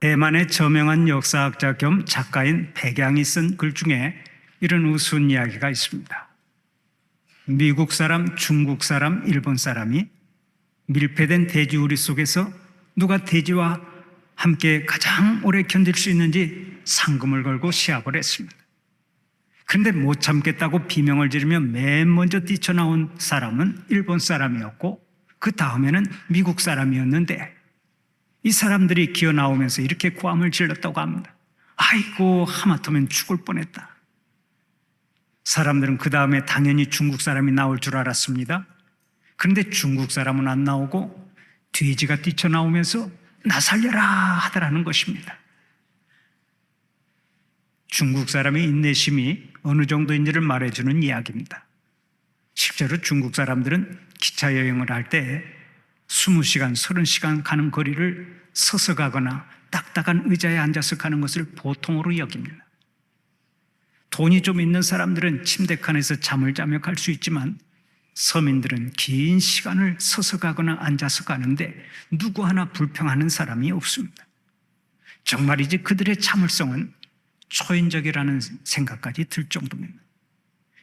대만의 저명한 역사학자 겸 작가인 백양이 쓴 글 중에 이런 우스운 이야기가 있습니다. 미국 사람, 중국 사람, 일본 사람이 밀폐된 돼지우리 속에서 누가 돼지와 함께 가장 오래 견딜 수 있는지 상금을 걸고 시합을 했습니다. 그런데 못 참겠다고 비명을 지르며 맨 먼저 뛰쳐나온 사람은 일본 사람이었고 그 다음에는 미국 사람이었는데 이 사람들이 기어 나오면서 이렇게 고함을 질렀다고 합니다. 아이고, 하마터면 죽을 뻔했다. 사람들은 그 다음에 당연히 중국 사람이 나올 줄 알았습니다. 그런데 중국 사람은 안 나오고 돼지가 뛰쳐나오면서 나 살려라 하더라는 것입니다. 중국 사람의 인내심이 어느 정도인지를 말해주는 이야기입니다. 실제로 중국 사람들은 기차 여행을 할 때 20시간, 30시간 가는 거리를 서서 가거나 딱딱한 의자에 앉아서 가는 것을 보통으로 여깁니다. 돈이 좀 있는 사람들은 침대칸에서 잠을 자며 갈 수 있지만 서민들은 긴 시간을 서서 가거나 앉아서 가는데 누구 하나 불평하는 사람이 없습니다. 정말이지 그들의 참을성은 초인적이라는 생각까지 들 정도입니다.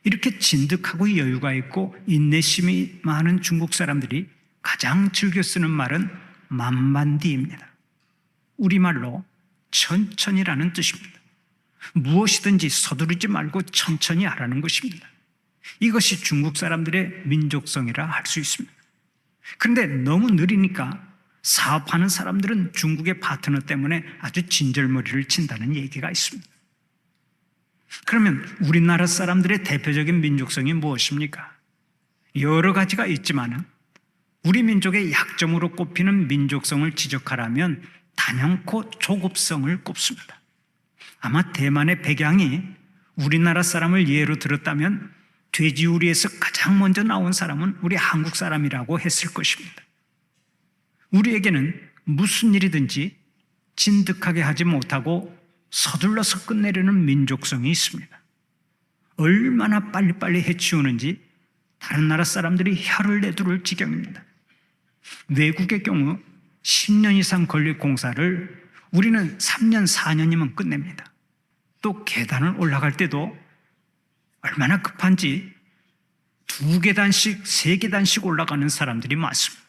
이렇게 진득하고 여유가 있고 인내심이 많은 중국 사람들이 가장 즐겨 쓰는 말은 만만디입니다. 우리말로 천천히라는 뜻입니다. 무엇이든지 서두르지 말고 천천히 하라는 것입니다. 이것이 중국 사람들의 민족성이라 할 수 있습니다. 그런데 너무 느리니까 사업하는 사람들은 중국의 파트너 때문에 아주 진절머리를 친다는 얘기가 있습니다. 그러면 우리나라 사람들의 대표적인 민족성이 무엇입니까? 여러 가지가 있지만 우리 민족의 약점으로 꼽히는 민족성을 지적하라면 단연코 조급성을 꼽습니다. 아마 대만의 백양이 우리나라 사람을 예로 들었다면 돼지우리에서 가장 먼저 나온 사람은 우리 한국 사람이라고 했을 것입니다. 우리에게는 무슨 일이든지 진득하게 하지 못하고 서둘러서 끝내려는 민족성이 있습니다. 얼마나 빨리빨리 해치우는지 다른 나라 사람들이 혀를 내두를 지경입니다. 외국의 경우 10년 이상 걸릴 공사를 우리는 3년, 4년이면 끝냅니다. 또 계단을 올라갈 때도 얼마나 급한지 2계단씩, 3계단씩 올라가는 사람들이 많습니다.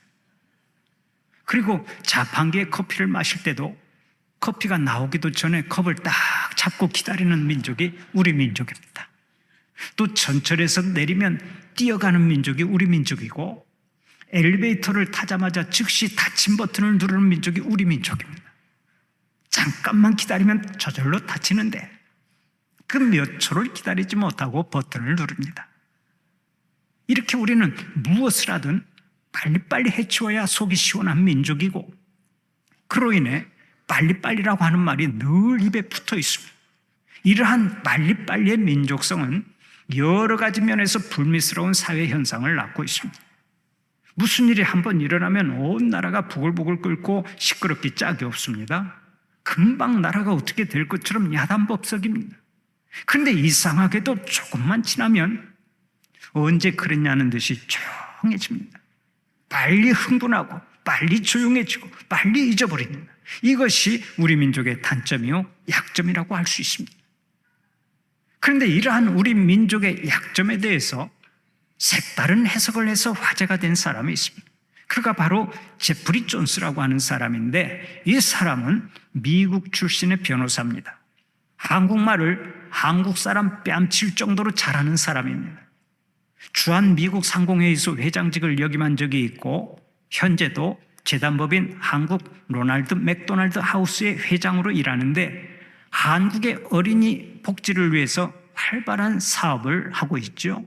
그리고 자판기에 커피를 마실 때도 커피가 나오기도 전에 컵을 딱 잡고 기다리는 민족이 우리 민족입니다. 또 전철에서 내리면 뛰어가는 민족이 우리 민족이고 엘리베이터를 타자마자 즉시 닫힌 버튼을 누르는 민족이 우리 민족입니다. 잠깐만 기다리면 저절로 닫히는데 그 몇 초를 기다리지 못하고 버튼을 누릅니다. 이렇게 우리는 무엇을 하든 빨리빨리 해치워야 속이 시원한 민족이고 그로 인해 빨리빨리라고 하는 말이 늘 입에 붙어 있습니다. 이러한 빨리빨리의 민족성은 여러 가지 면에서 불미스러운 사회 현상을 낳고 있습니다. 무슨 일이 한번 일어나면 온 나라가 부글부글 끓고 시끄럽기 짝이 없습니다. 금방 나라가 어떻게 될 것처럼 야단법석입니다. 그런데 이상하게도 조금만 지나면 언제 그랬냐는 듯이 조용해집니다. 빨리 흥분하고 빨리 조용해지고 빨리 잊어버립니다. 이것이 우리 민족의 단점이요 약점이라고 할 수 있습니다. 그런데 이러한 우리 민족의 약점에 대해서 색다른 해석을 해서 화제가 된 사람이 있습니다. 그가 바로 제프리 존스라고 하는 사람인데 이 사람은 미국 출신의 변호사입니다. 한국말을 한국 사람 뺨칠 정도로 잘하는 사람입니다. 주한 미국 상공회의소 회장직을 역임한 적이 있고 현재도 재단법인 한국 로널드 맥도날드 하우스의 회장으로 일하는데 한국의 어린이 복지를 위해서 활발한 사업을 하고 있죠.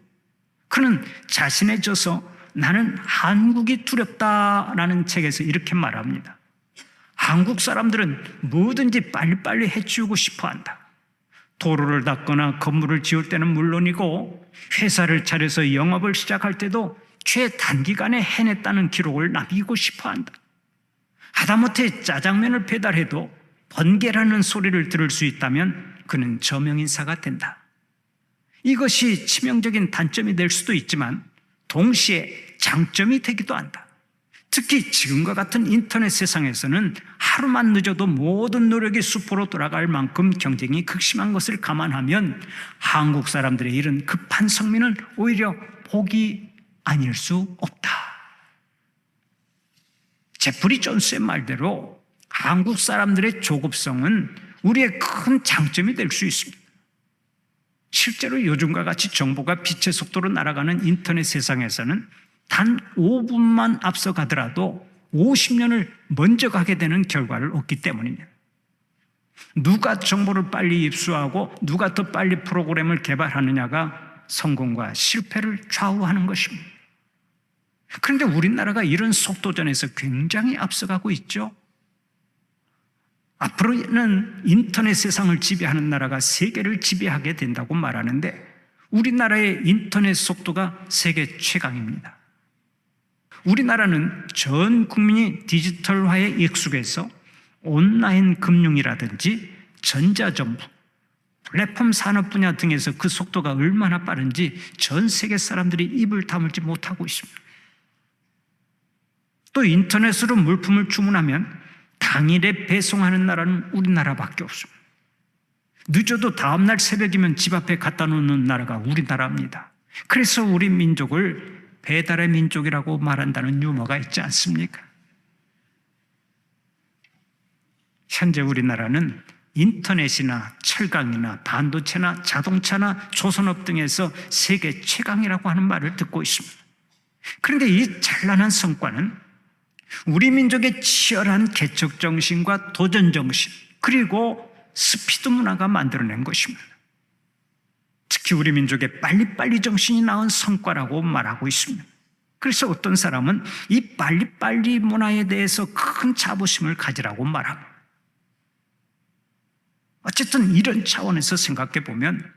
그는 자신의 저서 나는 한국이 두렵다라는 책에서 이렇게 말합니다. 한국 사람들은 뭐든지 빨리빨리 해치우고 싶어한다. 도로를 닦거나 건물을 지을 때는 물론이고 회사를 차려서 영업을 시작할 때도 최단기간에 해냈다는 기록을 남기고 싶어한다. 하다못해 짜장면을 배달해도 번개라는 소리를 들을 수 있다면 그는 저명인사가 된다. 이것이 치명적인 단점이 될 수도 있지만 동시에 장점이 되기도 한다. 특히 지금과 같은 인터넷 세상에서는 하루만 늦어도 모든 노력이 수포로 돌아갈 만큼 경쟁이 극심한 것을 감안하면 한국 사람들의 이런 급한 성민은 오히려 복이 아닐 수 없다. 제프리 존스의 말대로 한국 사람들의 조급성은 우리의 큰 장점이 될 수 있습니다. 실제로 요즘과 같이 정보가 빛의 속도로 날아가는 인터넷 세상에서는 단 5분만 앞서가더라도 50년을 먼저 가게 되는 결과를 얻기 때문입니다. 누가 정보를 빨리 입수하고 누가 더 빨리 프로그램을 개발하느냐가 성공과 실패를 좌우하는 것입니다. 그런데 우리나라가 이런 속도전에서 굉장히 앞서가고 있죠. 앞으로는 인터넷 세상을 지배하는 나라가 세계를 지배하게 된다고 말하는데 우리나라의 인터넷 속도가 세계 최강입니다. 우리나라는 전 국민이 디지털화에 익숙해서 온라인 금융이라든지 전자정부, 플랫폼 산업 분야 등에서 그 속도가 얼마나 빠른지 전 세계 사람들이 입을 다물지 못하고 있습니다. 또 인터넷으로 물품을 주문하면 당일에 배송하는 나라는 우리나라밖에 없습니다. 늦어도 다음날 새벽이면 집 앞에 갖다 놓는 나라가 우리나라입니다. 그래서 우리 민족을 배달의 민족이라고 말한다는 유머가 있지 않습니까? 현재 우리나라는 인터넷이나 철강이나 반도체나 자동차나 조선업 등에서 세계 최강이라고 하는 말을 듣고 있습니다. 그런데 이 찬란한 성과는 우리 민족의 치열한 개척정신과 도전정신 그리고 스피드 문화가 만들어낸 것입니다. 특히 우리 민족의 빨리빨리 정신이 낳은 성과라고 말하고 있습니다. 그래서 어떤 사람은 이 빨리빨리 문화에 대해서 큰 자부심을 가지라고 말합니다. 어쨌든 이런 차원에서 생각해 보면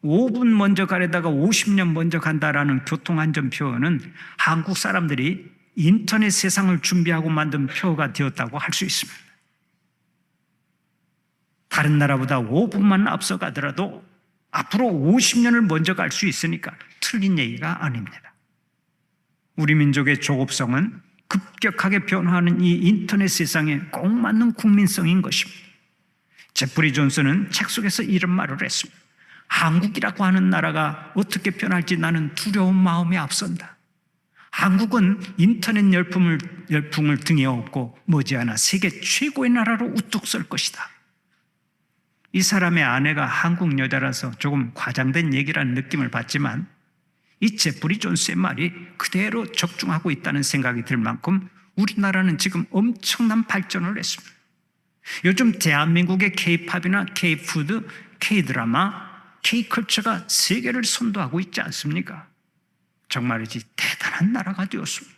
5분 먼저 가려다가 50년 먼저 간다라는 교통안전 표어는 한국 사람들이 인터넷 세상을 준비하고 만든 표어가 되었다고 할 수 있습니다. 다른 나라보다 5분만 앞서가더라도 앞으로 50년을 먼저 갈 수 있으니까 틀린 얘기가 아닙니다. 우리 민족의 조급성은 급격하게 변화하는 이 인터넷 세상에 꼭 맞는 국민성인 것입니다. 제프리 존스는 책 속에서 이런 말을 했습니다. 한국이라고 하는 나라가 어떻게 변할지 나는 두려운 마음이 앞선다. 한국은 인터넷 열풍을 등에 업고 머지않아 세계 최고의 나라로 우뚝 설 것이다. 이 사람의 아내가 한국 여자라서 조금 과장된 얘기라는 느낌을 받지만 이 제프리 존스의 말이 그대로 적중하고 있다는 생각이 들 만큼 우리나라는 지금 엄청난 발전을 했습니다. 요즘 대한민국의 K-팝이나 K-푸드, K-드라마, K-컬처가 세계를 선도하고 있지 않습니까? 정말이지 대단한 나라가 되었습니다.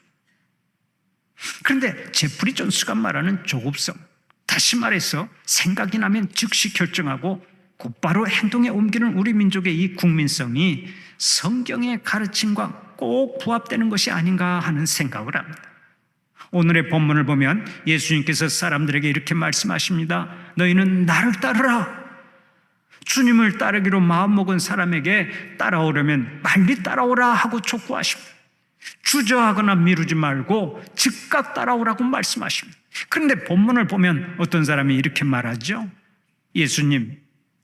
그런데 제프리 존스가 말하는 조급성, 다시 말해서 생각이 나면 즉시 결정하고 곧바로 행동에 옮기는 우리 민족의 이 국민성이 성경의 가르침과 꼭 부합되는 것이 아닌가 하는 생각을 합니다. 오늘의 본문을 보면 예수님께서 사람들에게 이렇게 말씀하십니다. 너희는 나를 따르라. 주님을 따르기로 마음먹은 사람에게 따라오려면 빨리 따라오라 하고 촉구하십니다. 주저하거나 미루지 말고 즉각 따라오라고 말씀하십니다. 그런데 본문을 보면 어떤 사람이 이렇게 말하죠. 예수님,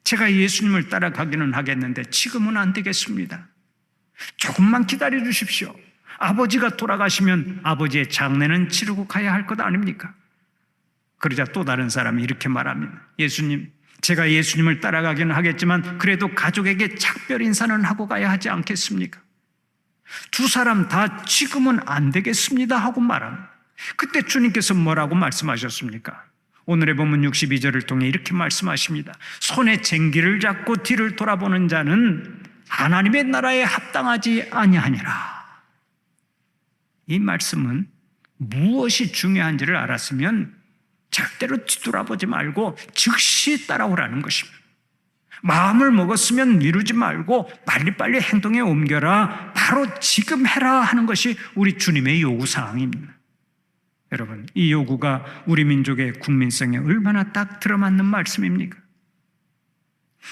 제가 예수님을 따라가기는 하겠는데 지금은 안 되겠습니다. 조금만 기다려 주십시오. 아버지가 돌아가시면 아버지의 장례는 치르고 가야 할 것 아닙니까? 그러자 또 다른 사람이 이렇게 말합니다. 예수님, 제가 예수님을 따라가기는 하겠지만 그래도 가족에게 작별 인사는 하고 가야 하지 않겠습니까? 두 사람 다 지금은 안 되겠습니다 하고 말합니다. 그때 주님께서 뭐라고 말씀하셨습니까? 오늘의 본문 62절을 통해 이렇게 말씀하십니다. 손에 쟁기를 잡고 뒤를 돌아보는 자는 하나님의 나라에 합당하지 아니하니라. 이 말씀은 무엇이 중요한지를 알았으면 절대로 뒤돌아보지 말고 즉시 따라오라는 것입니다. 마음을 먹었으면 미루지 말고 빨리빨리 행동에 옮겨라. 바로 지금 해라 하는 것이 우리 주님의 요구사항입니다. 여러분, 이 요구가 우리 민족의 국민성에 얼마나 딱 들어맞는 말씀입니까?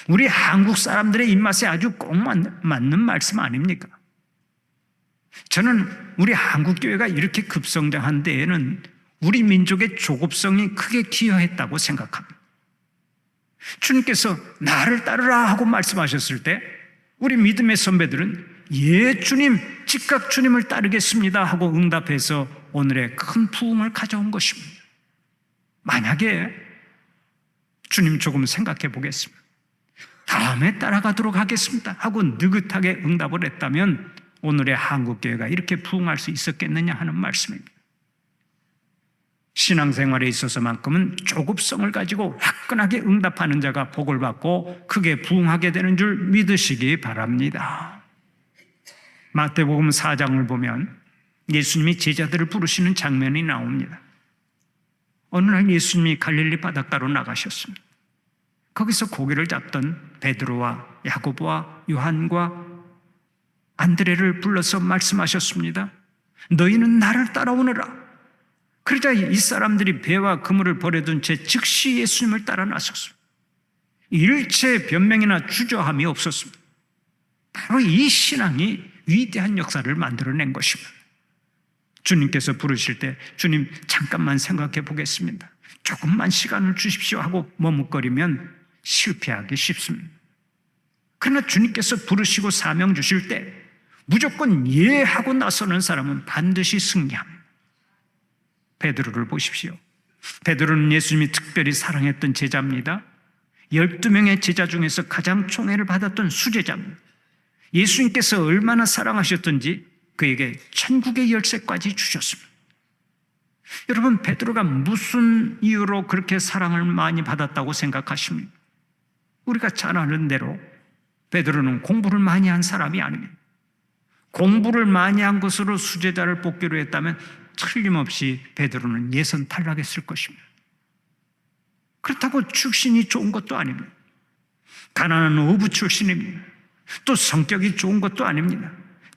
우리 한국 사람들의 입맛에 아주 꼭 맞는 말씀 아닙니까? 저는 우리 한국교회가 이렇게 급성장한 데에는 우리 민족의 조급성이 크게 기여했다고 생각합니다. 주님께서 나를 따르라 하고 말씀하셨을 때 우리 믿음의 선배들은 예 주님, 즉각 주님을 따르겠습니다 하고 응답해서 오늘의 큰 부흥을 가져온 것입니다. 만약에 주님 조금 생각해 보겠습니다, 다음에 따라가도록 하겠습니다 하고 느긋하게 응답을 했다면 오늘의 한국교회가 이렇게 부흥할 수 있었겠느냐 하는 말씀입니다. 신앙생활에 있어서만큼은 조급성을 가지고 화끈하게 응답하는 자가 복을 받고 크게 부흥하게 되는 줄 믿으시기 바랍니다. 마태복음 4장을 보면 예수님이 제자들을 부르시는 장면이 나옵니다. 어느 날 예수님이 갈릴리 바닷가로 나가셨습니다. 거기서 고기를 잡던 베드로와 야고보와 요한과 안드레를 불러서 말씀하셨습니다. 너희는 나를 따라오너라. 그러자 이 사람들이 배와 그물을 버려둔 채 즉시 예수님을 따라 나섰습니다. 일체 변명이나 주저함이 없었습니다. 바로 이 신앙이 위대한 역사를 만들어낸 것입니다. 주님께서 부르실 때 주님 잠깐만 생각해 보겠습니다, 조금만 시간을 주십시오 하고 머뭇거리면 실패하기 쉽습니다. 그러나 주님께서 부르시고 사명 주실 때 무조건 예 하고 나서는 사람은 반드시 승리합니다. 베드로를 보십시오. 베드로는 예수님이 특별히 사랑했던 제자입니다. 12명의 제자 중에서 가장 총애를 받았던 수제자입니다. 예수님께서 얼마나 사랑하셨던지 그에게 천국의 열쇠까지 주셨습니다. 여러분, 베드로가 무슨 이유로 그렇게 사랑을 많이 받았다고 생각하십니까? 우리가 잘 아는 대로 베드로는 공부를 많이 한 사람이 아닙니다. 공부를 많이 한 것으로 수제자를 뽑기로 했다면 틀림없이 베드로는 예선 탈락했을 것입니다. 그렇다고 출신이 좋은 것도 아닙니다. 가난한 어부 출신입니다. 또 성격이 좋은 것도 아닙니다.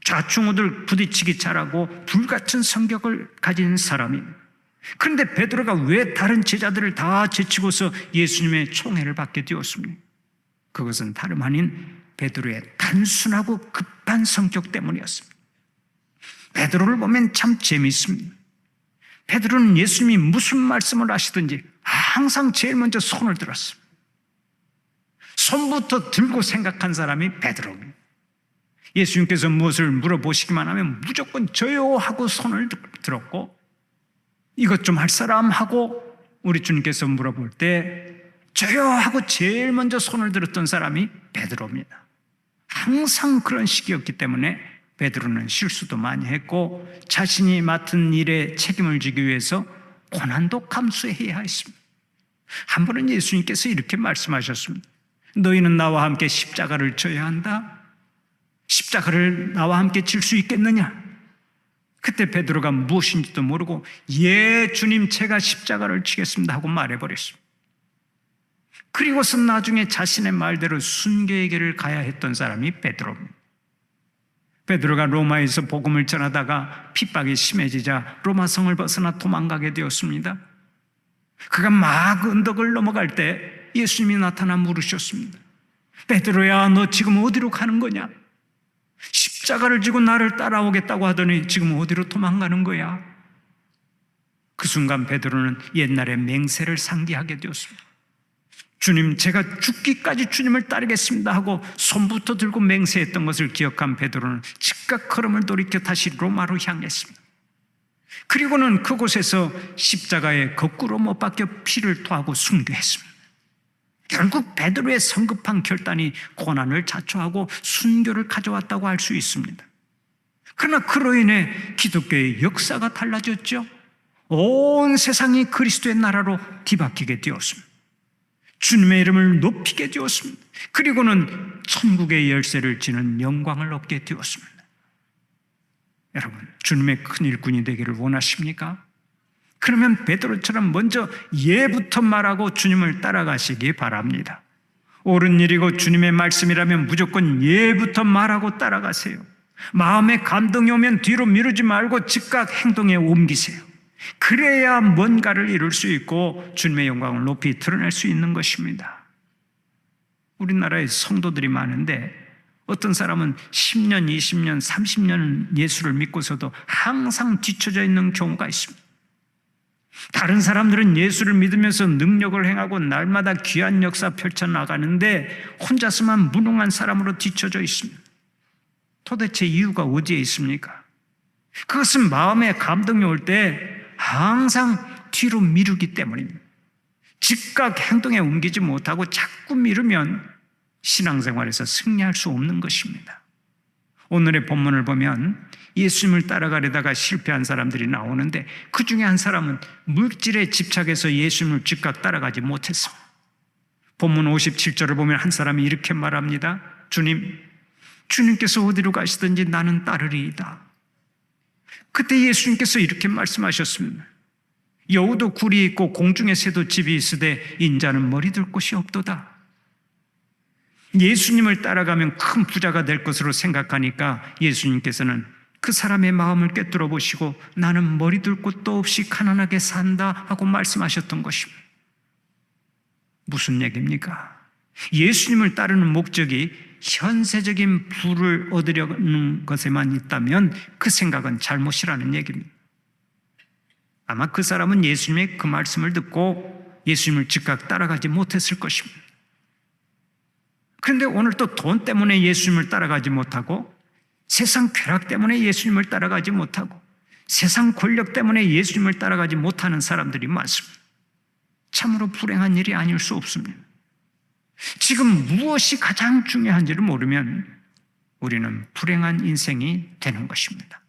좌충우돌 부딪히기 잘하고 불같은 성격을 가진 사람입니다. 그런데 베드로가 왜 다른 제자들을 다 제치고서 예수님의 총애를 받게 되었습니까? 그것은 다름 아닌 베드로의 단순하고 급한 성격 때문이었습니다. 베드로를 보면 참 재미있습니다. 베드로는 예수님이 무슨 말씀을 하시든지 항상 제일 먼저 손을 들었습니다. 손부터 들고 생각한 사람이 베드로입니다. 예수님께서 무엇을 물어보시기만 하면 무조건 저요 하고 손을 들었고, 이것 좀 할 사람 하고 우리 주님께서 물어볼 때 저요 하고 제일 먼저 손을 들었던 사람이 베드로입니다. 항상 그런 식이었기 때문에 베드로는 실수도 많이 했고 자신이 맡은 일에 책임을 지기 위해서 고난도 감수해야 했습니다. 한 번은 예수님께서 이렇게 말씀하셨습니다. 너희는 나와 함께 십자가를 져야 한다. 십자가를 나와 함께 질 수 있겠느냐? 그때 베드로가 무엇인지도 모르고 예 주님 제가 십자가를 지겠습니다 하고 말해버렸습니다. 그리고서 나중에 자신의 말대로 순교의 가야 했던 사람이 베드로입니다. 베드로가 로마에서 복음을 전하다가 핍박이 심해지자 로마 성을 벗어나 도망가게 되었습니다. 그가 막 언덕을 넘어갈 때 예수님이 나타나 물으셨습니다. 베드로야, 너 지금 어디로 가는 거냐? 십자가를 지고 나를 따라오겠다고 하더니 지금 어디로 도망가는 거야? 그 순간 베드로는 옛날의 맹세를 상기하게 되었습니다. 주님, 제가 죽기까지 주님을 따르겠습니다 하고 손부터 들고 맹세했던 것을 기억한 베드로는 즉각 걸음을 돌이켜 다시 로마로 향했습니다. 그리고는 그곳에서 십자가에 거꾸로 못 박혀 피를 토하고 순교했습니다. 결국 베드로의 성급한 결단이 고난을 자초하고 순교를 가져왔다고 할 수 있습니다. 그러나 그로 인해 기독교의 역사가 달라졌죠. 온 세상이 그리스도의 나라로 뒤바뀌게 되었습니다. 주님의 이름을 높이게 되었습니다. 그리고는 천국의 열쇠를 지는 영광을 얻게 되었습니다. 여러분, 주님의 큰 일꾼이 되기를 원하십니까? 그러면 베드로처럼 먼저 예부터 말하고 주님을 따라가시기 바랍니다. 옳은 일이고 주님의 말씀이라면 무조건 예부터 말하고 따라가세요. 마음에 감동이 오면 뒤로 미루지 말고 즉각 행동에 옮기세요. 그래야 뭔가를 이룰 수 있고 주님의 영광을 높이 드러낼 수 있는 것입니다. 우리나라에 성도들이 많은데 어떤 사람은 10년, 20년, 30년 예수를 믿고서도 항상 뒤처져 있는 경우가 있습니다. 다른 사람들은 예수를 믿으면서 능력을 행하고 날마다 귀한 역사 펼쳐나가는데 혼자서만 무능한 사람으로 뒤처져 있습니다. 도대체 이유가 어디에 있습니까? 그것은 마음에 감동이 올 때 항상 뒤로 미루기 때문입니다. 즉각 행동에 옮기지 못하고 자꾸 미루면 신앙생활에서 승리할 수 없는 것입니다. 오늘의 본문을 보면 예수님을 따라가려다가 실패한 사람들이 나오는데 그 중에 한 사람은 물질에 집착해서 예수님을 즉각 따라가지 못했습니다. 본문 57절을 보면 한 사람이 이렇게 말합니다. 주님께서 어디로 가시든지 나는 따르리이다. 그때 예수님께서 이렇게 말씀하셨습니다. 여우도 굴이 있고 공중의 새도 집이 있으되 인자는 머리 둘 곳이 없도다. 예수님을 따라가면 큰 부자가 될 것으로 생각하니까 예수님께서는 그 사람의 마음을 꿰뚫어 보시고 나는 머리 둘 곳도 없이 가난하게 산다 하고 말씀하셨던 것입니다. 무슨 얘기입니까? 예수님을 따르는 목적이 현세적인 부를 얻으려는 것에만 있다면 그 생각은 잘못이라는 얘기입니다. 아마 그 사람은 예수님의 그 말씀을 듣고 예수님을 즉각 따라가지 못했을 것입니다. 그런데 오늘 또 돈 때문에 예수님을 따라가지 못하고 세상 쾌락 때문에 예수님을 따라가지 못하고 세상 권력 때문에 예수님을 따라가지 못하는 사람들이 많습니다. 참으로 불행한 일이 아닐 수 없습니다. 지금 무엇이 가장 중요한지를 모르면 우리는 불행한 인생이 되는 것입니다.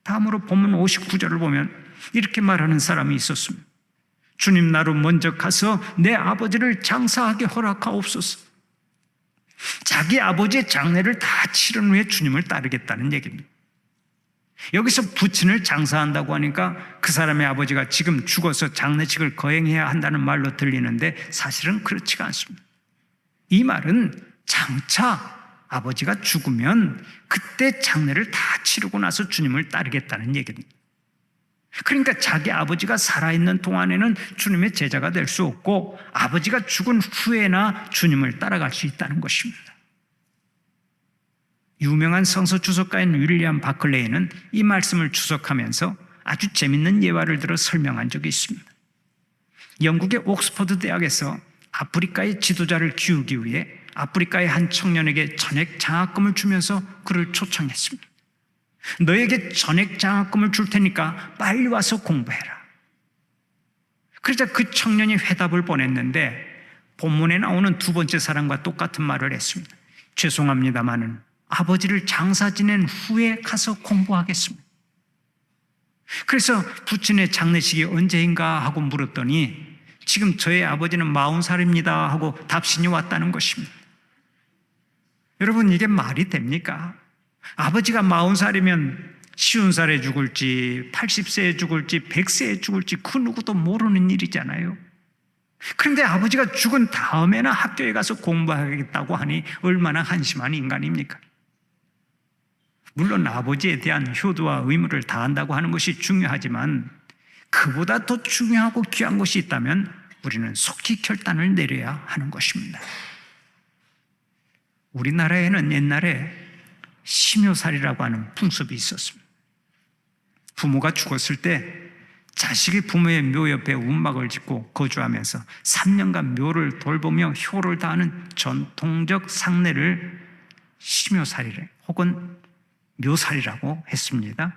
다음으로 본문 59절을 보면 이렇게 말하는 사람이 있었습니다. 주님, 나로 먼저 가서 내 아버지를 장사하게 허락하옵소서. 자기 아버지의 장례를 다 치른 후에 주님을 따르겠다는 얘기입니다. 여기서 부친을 장사한다고 하니까 그 사람의 아버지가 지금 죽어서 장례식을 거행해야 한다는 말로 들리는데 사실은 그렇지가 않습니다. 이 말은 장차 아버지가 죽으면 그때 장례를 다 치르고 나서 주님을 따르겠다는 얘기입니다. 그러니까 자기 아버지가 살아있는 동안에는 주님의 제자가 될 수 없고 아버지가 죽은 후에나 주님을 따라갈 수 있다는 것입니다. 유명한 성서 주석가인 윌리엄 바클레이는 이 말씀을 주석하면서 아주 재밌는 예화를 들어 설명한 적이 있습니다. 영국의 옥스퍼드 대학에서 아프리카의 지도자를 키우기 위해 아프리카의 한 청년에게 전액 장학금을 주면서 그를 초청했습니다. 너에게 전액 장학금을 줄 테니까 빨리 와서 공부해라. 그러자 그 청년이 회답을 보냈는데 본문에 나오는 두 번째 사람과 똑같은 말을 했습니다. 죄송합니다마는 아버지를 장사 지낸 후에 가서 공부하겠습니다. 그래서 부친의 장례식이 언제인가 하고 물었더니 지금 저의 아버지는 40살입니다 하고 답신이 왔다는 것입니다. 여러분, 이게 말이 됩니까? 아버지가 40살이면 50살에 죽을지 80세에 죽을지 100세에 죽을지 그 누구도 모르는 일이잖아요. 그런데 아버지가 죽은 다음에나 학교에 가서 공부하겠다고 하니 얼마나 한심한 인간입니까? 물론 아버지에 대한 효도와 의무를 다한다고 하는 것이 중요하지만 그보다 더 중요하고 귀한 것이 있다면 우리는 속히 결단을 내려야 하는 것입니다. 우리나라에는 옛날에 심요살이라고 하는 풍습이 있었습니다. 부모가 죽었을 때 자식이 부모의 묘 옆에 움막을 짓고 거주하면서 3년간 묘를 돌보며 효를 다하는 전통적 상례를 심요살이래 혹은 묘살이라고 했습니다.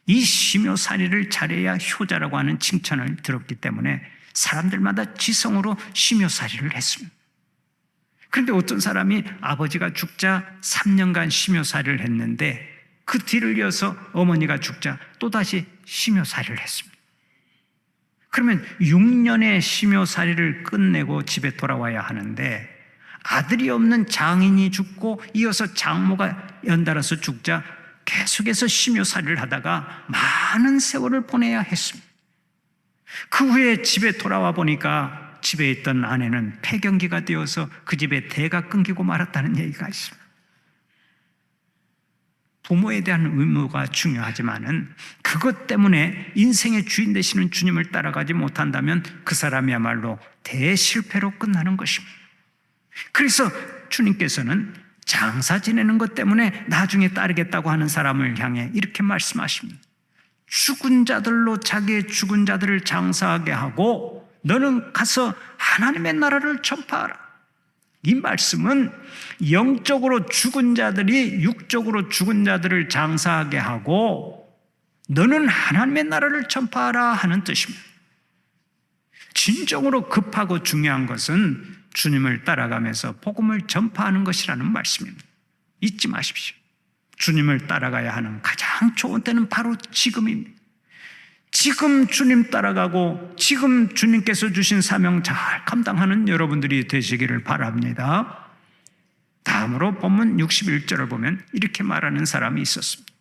이 심요살이를 잘해야 효자라고 하는 칭찬을 들었기 때문에 사람들마다 지성으로 심요살이를 했습니다. 그런데 어떤 사람이 아버지가 죽자 3년간 심요살이를 했는데 그 뒤를 이어서 어머니가 죽자 또다시 심요살이를 했습니다. 그러면 6년의 심요살이를 끝내고 집에 돌아와야 하는데 아들이 없는 장인이 죽고 이어서 장모가 연달아서 죽자 계속해서 심요살이를 하다가 많은 세월을 보내야 했습니다. 그 후에 집에 돌아와 보니까 집에 있던 아내는 폐경기가 되어서 그 집에 대가 끊기고 말았다는 얘기가 있습니다. 부모에 대한 의무가 중요하지만은 그것 때문에 인생의 주인 되시는 주님을 따라가지 못한다면 그 사람이야말로 대실패로 끝나는 것입니다. 그래서 주님께서는 장사 지내는 것 때문에 나중에 따르겠다고 하는 사람을 향해 이렇게 말씀하십니다. 죽은 자들로 자기의 죽은 자들을 장사하게 하고 너는 가서 하나님의 나라를 전파하라. 이 말씀은 영적으로 죽은 자들이 육적으로 죽은 자들을 장사하게 하고 너는 하나님의 나라를 전파하라 하는 뜻입니다. 진정으로 급하고 중요한 것은 주님을 따라가면서 복음을 전파하는 것이라는 말씀입니다. 잊지 마십시오. 주님을 따라가야 하는 가장 좋은 때는 바로 지금입니다. 지금 주님 따라가고 지금 주님께서 주신 사명 잘 감당하는 여러분들이 되시기를 바랍니다. 다음으로 본문 61절을 보면 이렇게 말하는 사람이 있었습니다.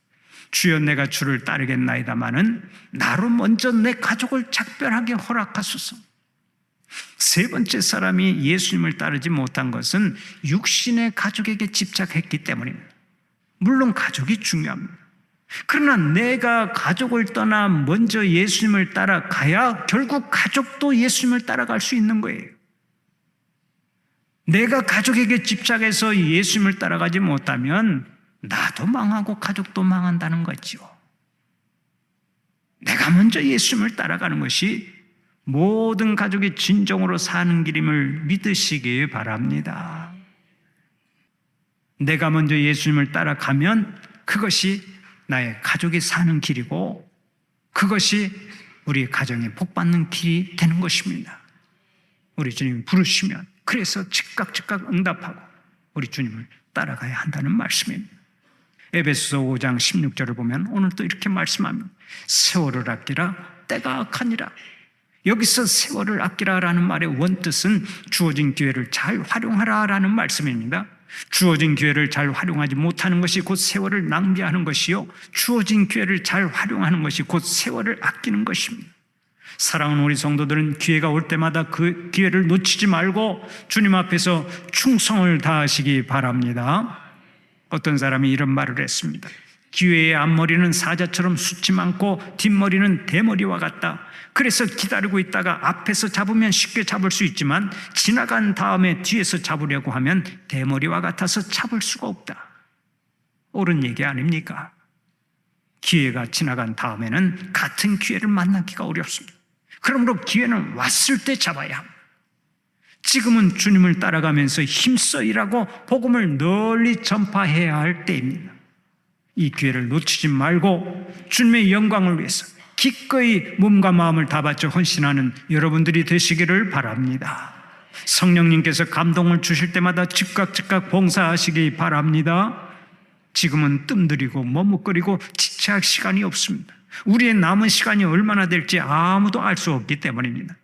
주여 내가 주를 따르겠나이다마는 나로 먼저 내 가족을 작별하게 허락하소서. 세 번째 사람이 예수님을 따르지 못한 것은 육신의 가족에게 집착했기 때문입니다. 물론 가족이 중요합니다. 그러나 내가 가족을 떠나 먼저 예수님을 따라가야 결국 가족도 예수님을 따라갈 수 있는 거예요. 내가 가족에게 집착해서 예수님을 따라가지 못하면 나도 망하고 가족도 망한다는 거죠. 내가 먼저 예수님을 따라가는 것이 모든 가족이 진정으로 사는 길임을 믿으시기 바랍니다. 내가 먼저 예수님을 따라가면 그것이 나의 가족이 사는 길이고 그것이 우리 가정이 복받는 길이 되는 것입니다. 우리 주님 부르시면 그래서 즉각 응답하고 우리 주님을 따라가야 한다는 말씀입니다. 에베소서 5장 16절을 보면 오늘 또 이렇게 말씀합니다. 세월을 아끼라 때가 악하니라. 여기서 세월을 아끼라라는 말의 원뜻은 주어진 기회를 잘 활용하라라는 말씀입니다. 주어진 기회를 잘 활용하지 못하는 것이 곧 세월을 낭비하는 것이요, 주어진 기회를 잘 활용하는 것이 곧 세월을 아끼는 것입니다. 사랑하는 우리 성도들은 기회가 올 때마다 그 기회를 놓치지 말고 주님 앞에서 충성을 다하시기 바랍니다. 어떤 사람이 이런 말을 했습니다. 기회의 앞머리는 사자처럼 숱이 많고 뒷머리는 대머리와 같다. 그래서 기다리고 있다가 앞에서 잡으면 쉽게 잡을 수 있지만 지나간 다음에 뒤에서 잡으려고 하면 대머리와 같아서 잡을 수가 없다. 옳은 얘기 아닙니까? 기회가 지나간 다음에는 같은 기회를 만나기가 어렵습니다. 그러므로 기회는 왔을 때 잡아야 합니다. 지금은 주님을 따라가면서 힘써 일하고 복음을 널리 전파해야 할 때입니다. 이 기회를 놓치지 말고 주님의 영광을 위해서 기꺼이 몸과 마음을 다 바쳐 헌신하는 여러분들이 되시기를 바랍니다. 성령님께서 감동을 주실 때마다 즉각 봉사하시기 바랍니다. 지금은 뜸들이고 머뭇거리고 지체할 시간이 없습니다. 우리의 남은 시간이 얼마나 될지 아무도 알 수 없기 때문입니다.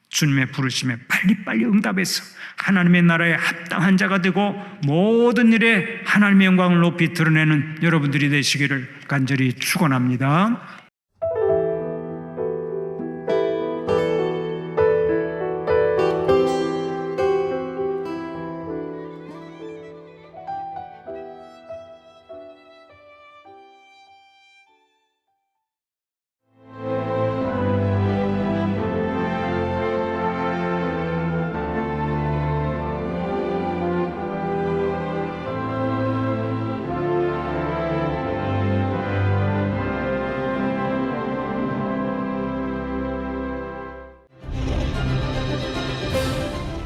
주님의 부르심에 빨리빨리 응답해서 하나님의 나라에 합당한 자가 되고 모든 일에 하나님의 영광을 높이 드러내는 여러분들이 되시기를 간절히 축원합니다.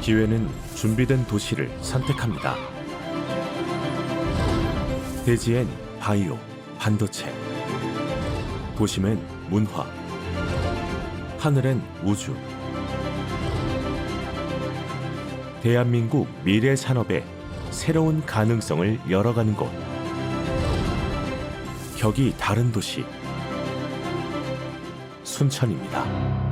기회는 준비된 도시를 선택합니다. 대지엔 바이오, 반도체, 도심엔 문화, 하늘엔 우주. 대한민국 미래 산업의 새로운 가능성을 열어가는 곳. 격이 다른 도시, 순천입니다.